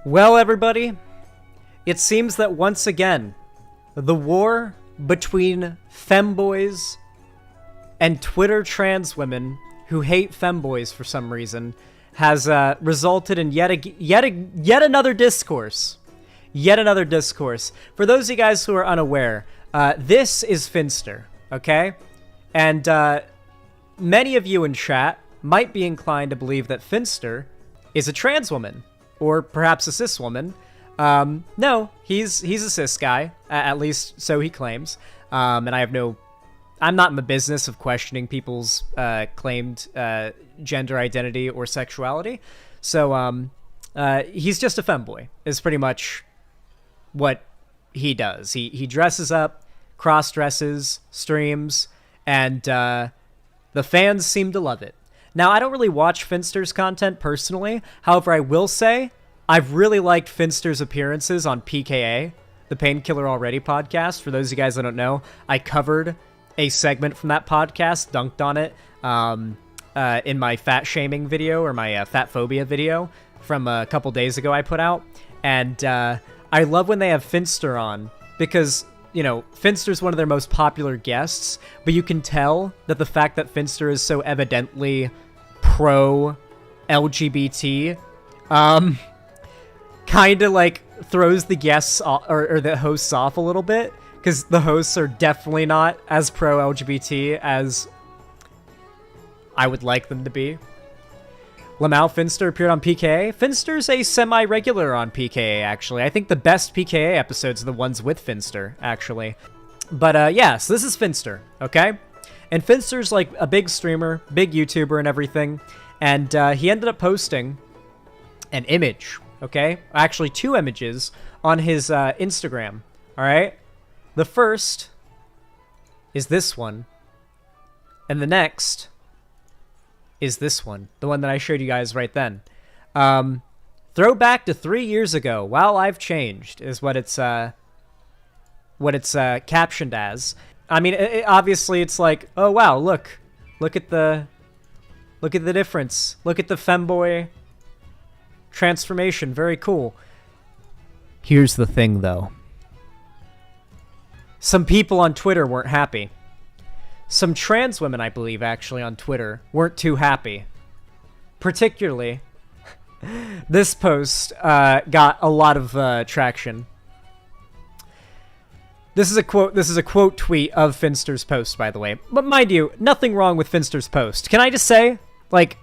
Well, everybody, it seems that once again, the war between femboys and Twitter trans women who hate femboys for some reason has resulted in yet another discourse. Yet another discourse. For those of you guys who are unaware, this is Finster, okay? And many of you in chat might be inclined to believe that Finster is a trans woman, or perhaps a cis woman. No, he's a cis guy, at least so he claims. And I'm not in the business of questioning people's claimed gender identity or sexuality. So he's just a femboy, is pretty much what he does. He dresses up, cross-dresses, streams, and the fans seem to love it. Now, I don't really watch Finster's content personally. However, I will say I've really liked Finster's appearances on PKA, the Painkiller Already podcast. For those of you guys that don't know, I covered a segment from that podcast, dunked on it in my fat shaming video, or my fat phobia video from a couple days ago I put out. And I love when they have Finster on because, you know, Finster's one of their most popular guests, but you can tell that the fact that Finster is so evidently pro-LGBT kind of like throws the guests or the hosts off a little bit, because the hosts are definitely not as pro-LGBT as I would like them to be. Lamau Finster appeared on PKA. Finster's a semi-regular on PKA, actually. I think the best PKA episodes are the ones with Finster, actually. But, yeah, so this is Finster, okay? And Finster's, like, a big streamer, big YouTuber and everything. And he ended up posting an image, okay? Actually, 2 images on his Instagram, all right? The first is this one. And the next is this one, the one that I showed you guys right then. Throwback to 3 years ago. Wow, I've changed is what it's captioned as. I mean, obviously it's like, oh wow, look at the difference. Look at the femboy transformation. Very cool. Here's the thing, though. Some people on Twitter weren't happy. Some trans women, I believe, actually, on Twitter, weren't too happy. Particularly, this post got a lot of traction. This is a quote tweet of Finster's post, by the way. But mind you, nothing wrong with Finster's post. Can I just say, like,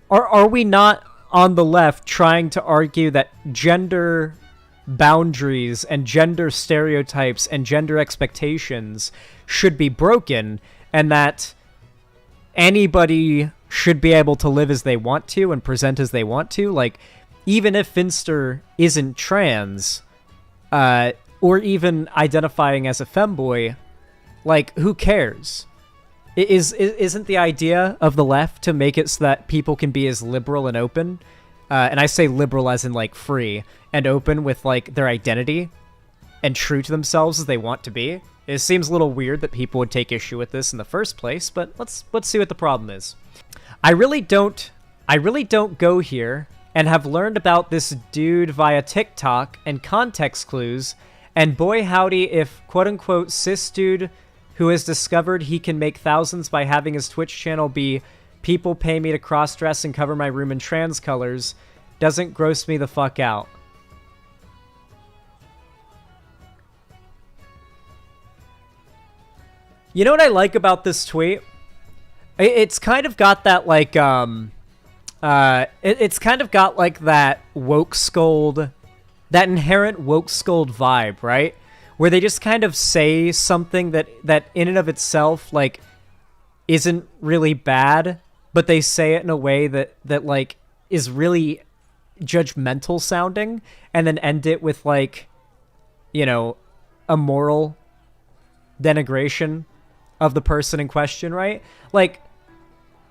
are we not on the left trying to argue that gender boundaries and gender stereotypes and gender expectations should be broken, and that anybody should be able to live as they want to and present as they want to? Like, even if Finster isn't trans, or even identifying as a femboy, like, who cares? Isn't the idea of the left to make it so that people can be as liberal and open, and I say liberal as in, like, free, and open with, like, their identity and true to themselves as they want to be? It seems a little weird that people would take issue with this in the first place, but let's see what the problem is. I really don't go here and have learned about this dude via TikTok and context clues, and boy howdy if quote-unquote cis dude who has discovered he can make thousands by having his Twitch channel be "people pay me to cross-dress and cover my room in trans colors" doesn't gross me the fuck out. You know what I like about this tweet? It's kind of got that, like, it's kind of got, like, that woke scold, that inherent woke scold vibe, right? Where they just kind of say something that in and of itself, like, isn't really bad, but they say it in a way that like, is really judgmental sounding, and then end it with, like, you know, a moral denigration of the person in question, right? Like,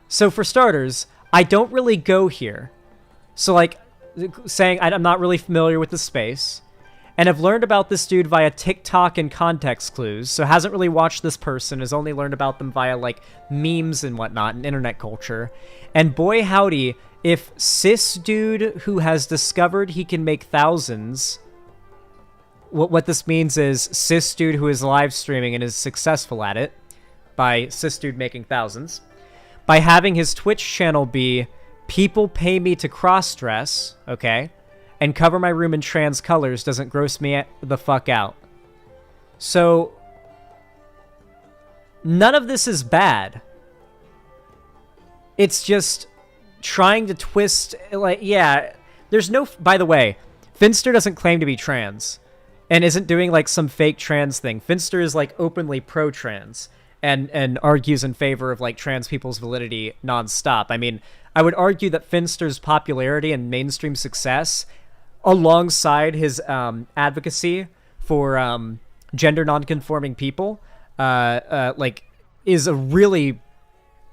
so for starters, I don't really go here. So, like, saying I'm not really familiar with the space, and have learned about this dude via TikTok and context clues, so hasn't really watched this person, has only learned about them via, like, memes and whatnot and internet culture. And boy howdy, if cis dude who has discovered he can make thousands... What this means is cis dude who is live streaming and is successful at it, by cis dude making thousands, by having his Twitch channel be people pay me to cross-dress, okay, and cover my room in trans colors doesn't gross me the fuck out. So, none of this is bad. It's just trying to twist, like, yeah, there's no, by the way, Finster doesn't claim to be trans, and isn't doing, like, some fake trans thing. Finster is, like, openly pro-trans, and argues in favor of, like, trans people's validity nonstop. I mean, I would argue that Finster's popularity and mainstream success, alongside his advocacy for gender nonconforming people, like, is a really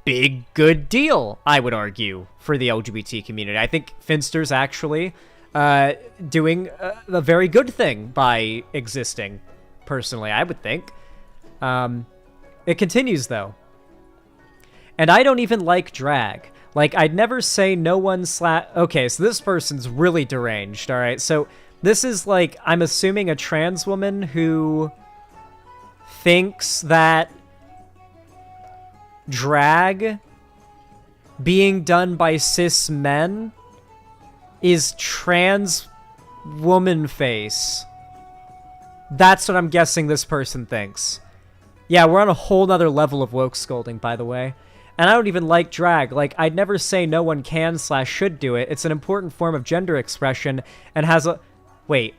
big, good deal, I would argue, for the LGBT community. I think Finster's actually doing a very good thing by existing, personally, I would think. It continues, though. And I don't even like drag. Like, I'd never say no one Okay, so this person's really deranged, alright? So, this is, like, I'm assuming a trans woman who thinks that drag being done by cis men is trans woman face. That's what I'm guessing this person thinks. Yeah, we're on a whole nother level of woke scolding, by the way. And I don't even like drag. Like, I'd never say no one can/should do it. It's an important form of gender expression and has a... Wait.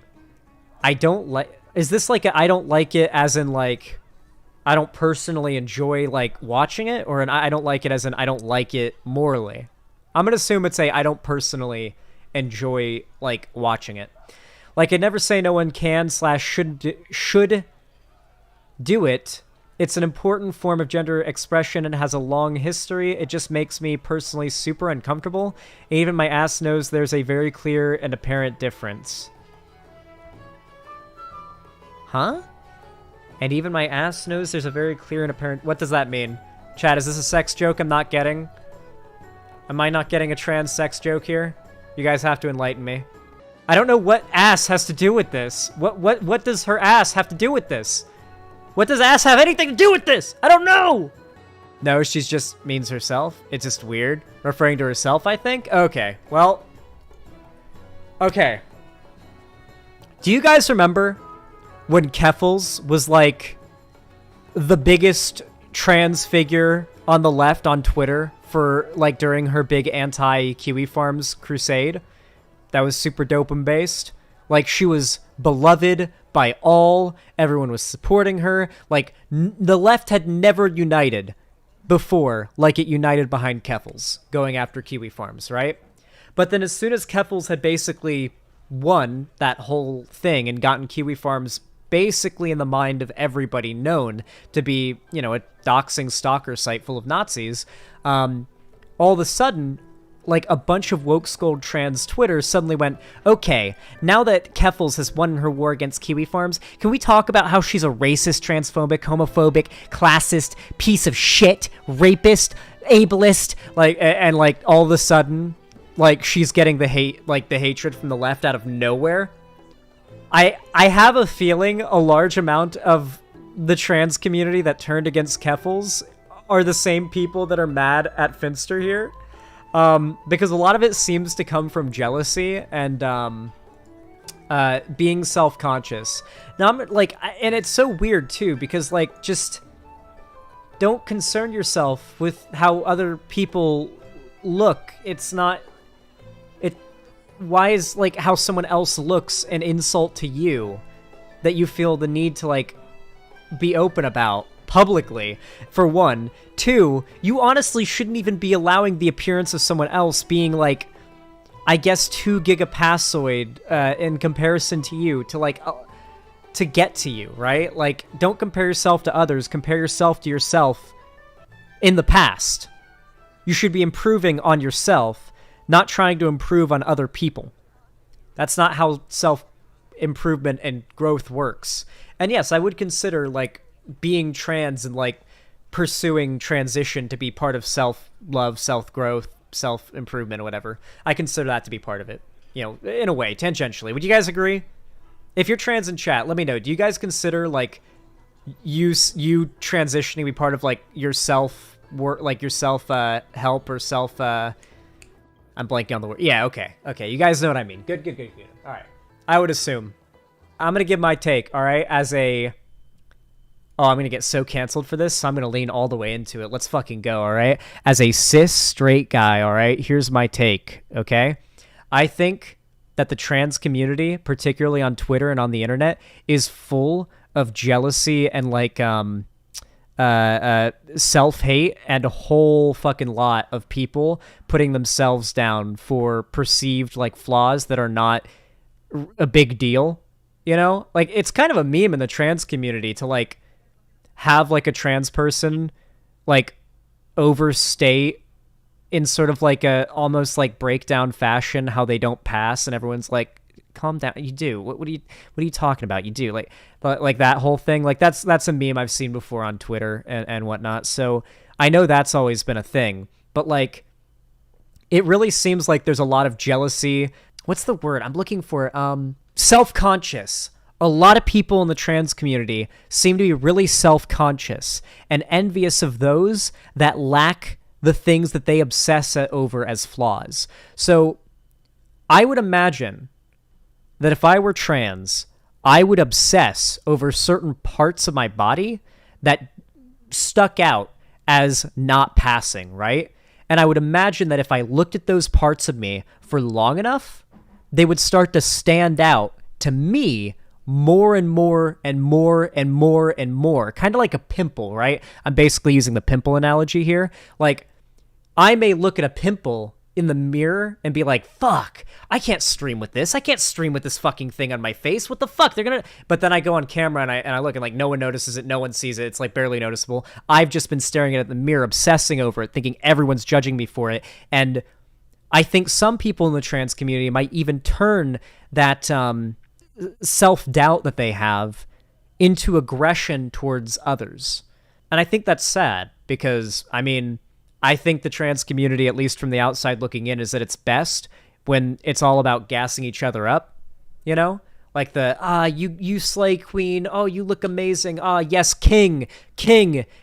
I don't like... Is this like a I don't like it as in, like... I don't personally enjoy, like, watching it? Or an I don't like it as in I don't like it morally? I'm gonna assume it's a I don't personally enjoy, like, watching it. Like, I'd never say no one can/should do it. It's an important form of gender expression and has a long history. It just makes me personally super uncomfortable. Even my ass knows there's a very clear and apparent difference. Huh? And even my ass knows there's a very clear and apparent... What does that mean? Chat, is this a sex joke I'm not getting? Am I not getting a trans sex joke here? You guys have to enlighten me. I don't know what ass has to do with this. What does her ass have to do with this? What does ass have anything to do with this? I don't know! No, she's just means herself. It's just weird. Referring to herself, I think? Okay, well... Okay. Do you guys remember when Keffals was, like, the biggest trans figure on the left on Twitter for, like, during her big anti-Kiwi Farms crusade? That was super dopam-based. Like, she was beloved by all. Everyone was supporting her. Like, the left had never united before like it united behind Keffals, going after Kiwi Farms, right? But then as soon as Keffals had basically won that whole thing and gotten Kiwi Farms basically in the mind of everybody known to be, you know, a doxing stalker site full of Nazis, all of a sudden... like, a bunch of woke scold trans Twitter suddenly went, okay, now that Keffals has won her war against Kiwi Farms, can we talk about how she's a racist, transphobic, homophobic, classist, piece of shit, rapist, ableist, like, and like, all of a sudden, like, she's getting the hate, like, the hatred from the left out of nowhere? I have a feeling a large amount of the trans community that turned against Keffals are the same people that are mad at Finster here. Because a lot of it seems to come from jealousy and, being self-conscious. Now, I'm, like, and it's so weird, too, because, like, just don't concern yourself with how other people look. It's not... Why is, like, how someone else looks an insult to you that you feel the need to, like, be open about? Publicly, for one. Two, you honestly shouldn't even be allowing the appearance of someone else being, like, I guess 2 gigapassoid in comparison to you, to, like, to get to you, right? Like, don't compare yourself to others, compare yourself to yourself in the past. You should be improving on yourself, not trying to improve on other people. That's not how improvement and growth works. And yes, I would consider like being trans and like pursuing transition to be part of self-love, self-growth, self-improvement, or whatever. I consider that to be part of it, you know, in a way, tangentially. Would you guys agree? If you're trans in chat, let me know. Do you guys consider like you transitioning to be part of like your self work, like your self help or self I'm blanking on the word. Yeah, okay. You guys know what I mean. Good. All right. I would assume. I'm gonna give my take. All right, as a oh, I'm going to get so canceled for this, so I'm going to lean all the way into it. Let's fucking go, all right? As a cis straight guy, all right, here's my take, okay? I think that the trans community, particularly on Twitter and on the internet, is full of jealousy and, like, self-hate and a whole fucking lot of people putting themselves down for perceived, like, flaws that are not a big deal, you know? Like, it's kind of a meme in the trans community to, like, have like a trans person like overstate in sort of like a almost like breakdown fashion how they don't pass, and everyone's like, calm down, you do. What are you talking about? You do, like that whole thing. Like that's a meme I've seen before on Twitter and whatnot. So I know that's always been a thing, but like it really seems like there's a lot of jealousy. What's the word I'm looking for? Self-conscious. A lot of people in the trans community seem to be really self-conscious and envious of those that lack the things that they obsess over as flaws. So I would imagine that if I were trans, I would obsess over certain parts of my body that stuck out as not passing, right? And I would imagine that if I looked at those parts of me for long enough, they would start to stand out to me more and more and more and more and more. Kind of like a pimple, right? I'm basically using the pimple analogy here. Like, I may look at a pimple in the mirror and be like, fuck, I can't stream with this. I can't stream with this fucking thing on my face. What the fuck? They're gonna... But then I go on camera and I look and like no one notices it. No one sees it. It's like barely noticeable. I've just been staring at it in the mirror, obsessing over it, thinking everyone's judging me for it. And I think some people in the trans community might even turn that, self-doubt that they have into aggression towards others. And I think that's sad because, I mean, I think the trans community, at least from the outside looking in, is at its best when it's all about gassing each other up, you know? Like the, you slay queen, oh, you look amazing, yes, king,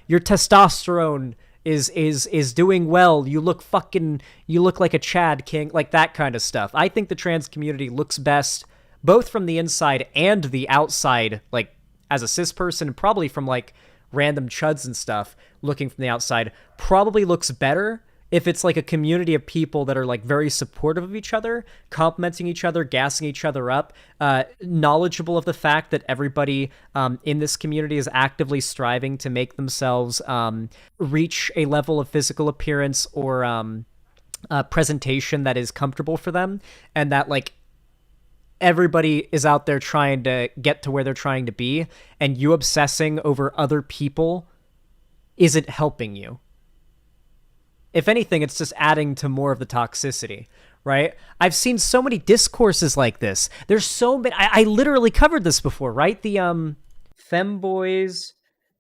your testosterone is doing well, you look like a Chad king, like that kind of stuff. I think the trans community looks best both from the inside and the outside, like as a cis person, and probably from like random chuds and stuff looking from the outside, probably looks better if it's like a community of people that are like very supportive of each other, complimenting each other, gassing each other up, knowledgeable of the fact that everybody in this community is actively striving to make themselves reach a level of physical appearance or presentation that is comfortable for them, and that like everybody is out there trying to get to where they're trying to be, and you obsessing over other people isn't helping you. If anything, it's just adding to more of the toxicity, right? I've seen so many discourses like this. There's so many. I literally covered this before, right? The femboys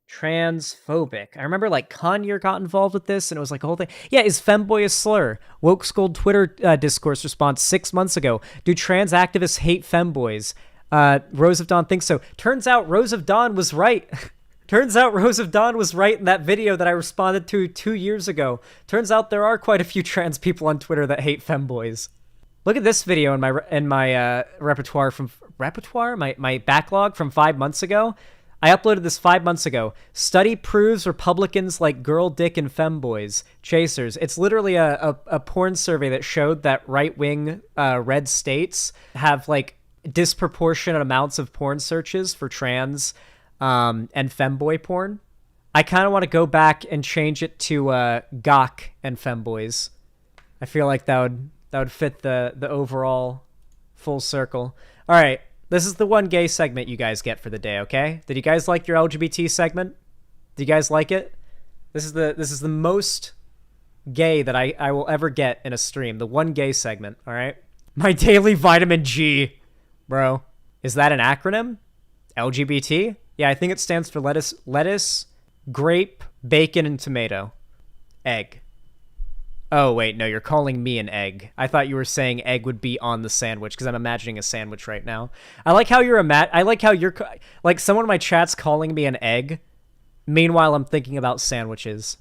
transphobic. I remember like Kanye got involved with this and it was like a whole thing. Yeah, is femboy a slur? Woke Scold Twitter discourse response 6 months ago. Do trans activists hate femboys? Rose of Dawn thinks so. Turns out Rose of Dawn was right. Turns out Rose of Dawn was right in that video that I responded to 2 years ago. Turns out there are quite a few trans people on Twitter that hate femboys. Look at this video in my my backlog from 5 months ago. I uploaded this 5 months ago. Study proves Republicans like girl dick and femboys. Chasers. It's literally a porn survey that showed that right-wing red states have like disproportionate amounts of porn searches for trans and femboy porn. I kind of want to go back and change it to gawk and femboys. I feel like that would fit the overall full circle. All right. This is the one gay segment you guys get for the day, okay? Did you guys like your LGBT segment? Did you guys like it? This is the most gay that I will ever get in a stream. The one gay segment, all right? My daily vitamin G, bro. Is that an acronym? LGBT? Yeah, I think it stands for lettuce, grape, bacon, and tomato. Egg. Oh, wait, no, you're calling me an egg. I thought you were saying egg would be on the sandwich, because I'm imagining a sandwich right now. I like how you're like, someone in my chat's calling me an egg. Meanwhile, I'm thinking about sandwiches.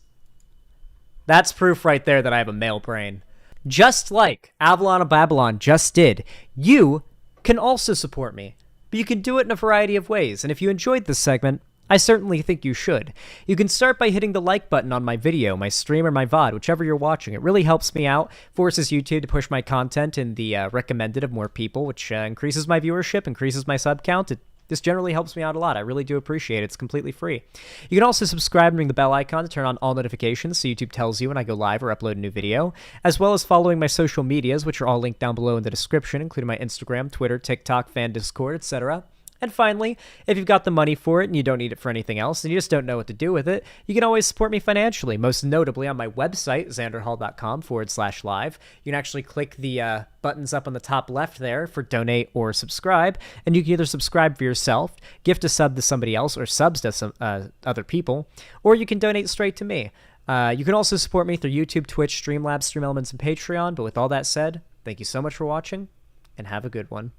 That's proof right there that I have a male brain. Just like Avalon of Babylon just did, you can also support me. But you can do it in a variety of ways, and if you enjoyed this segment, I certainly think you should. You can start by hitting the like button on my video, my stream, or my VOD, whichever you're watching. It really helps me out, forces YouTube to push my content in the recommended of more people, which increases my viewership, increases my sub count. This generally helps me out a lot. I really do appreciate it. It's completely free. You can also subscribe and ring the bell icon to turn on all notifications so YouTube tells you when I go live or upload a new video, as well as following my social medias, which are all linked down below in the description, including my Instagram, Twitter, TikTok, fan Discord, etc. And finally, if you've got the money for it and you don't need it for anything else and you just don't know what to do with it, you can always support me financially, most notably on my website, xanderhal.com/live. You can actually click the buttons up on the top left there for donate or subscribe, and you can either subscribe for yourself, gift a sub to somebody else, or subs to some other people, or you can donate straight to me. You can also support me through YouTube, Twitch, Streamlabs, Stream Elements, and Patreon, but with all that said, thank you so much for watching, and have a good one.